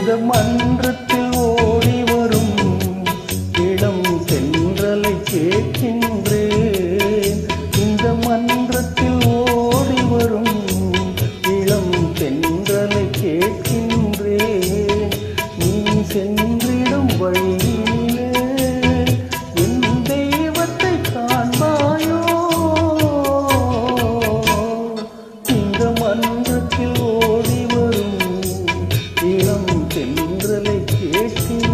இந்த மன்றத்தில் ஓடி வரும் இளம் தென்றலை கேட்கின்றேன். இந்த மன்றத்தில் ஓடி வரும் இளம் தென்றலை கேட்கின்றேன். நீ சென்றிடும் வழியிலே என் தெய்வத்தை காண்பாயோ? இந்த மன்றத்தில் ஓடி வரும் இளம் தென்றலை கேட்கின்றேன்.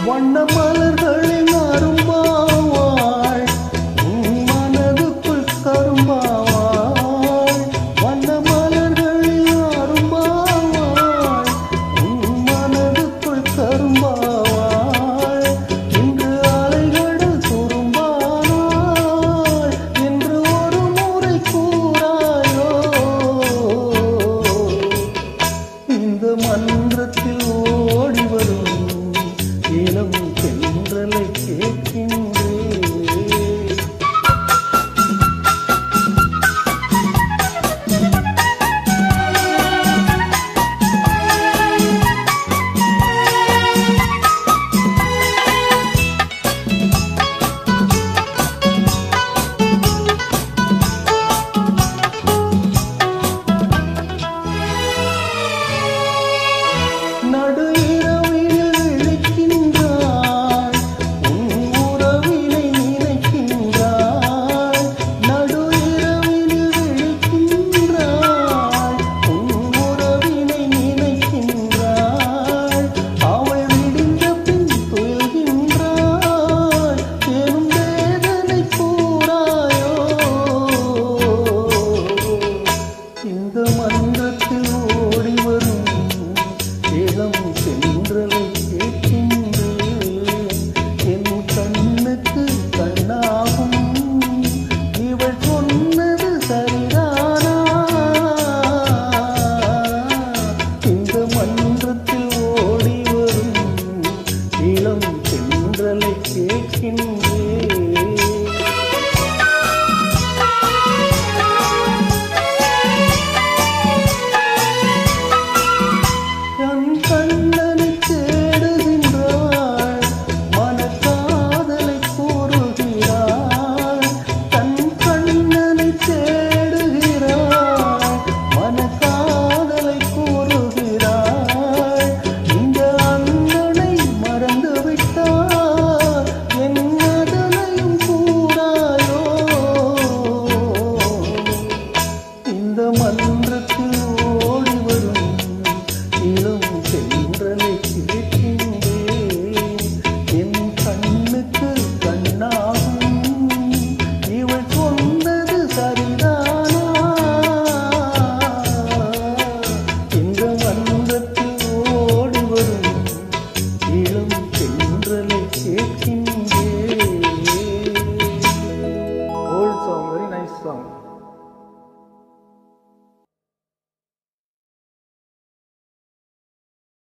வண்ண மலர்களின் அரும்பாவாள் உன் மனதுக்குள் கரும்பாவாள். வண்ண மலர்களின் அரும்பாவாள் உன் மனதுக்குள் கரும்பாவாள். இன்று அலைகடல் துரும்பானாள் என்று ஒரு முறை கூறாயோ? இந்த மன்றத்தில் ஓடி வரும் இளம் தென்றலை கேட்கின்றேன். நடு இரவினில் விழிக்கின்றாள் உன் உறவினை நினைக்கின்றாள். நடு இரவினில் விழிக்கின்றாள் உன் உறவினை நினைக்கின்றாள். அவள் விடிந்த பின் துயில்கின்றாள் எனும் வேதனை கூறாயோ? இந்த மன்றத்தில் ஓடி வரும் இளம் தென்றலை கேட்கின்றேன். என் கண்ணுக்கு கண்ணாகும் இவள் சொன்னது சரிதானா? இந்த மன்றத்தில் ஓடி வரும் இளம் தென்றலை கேட்கின்றேன்.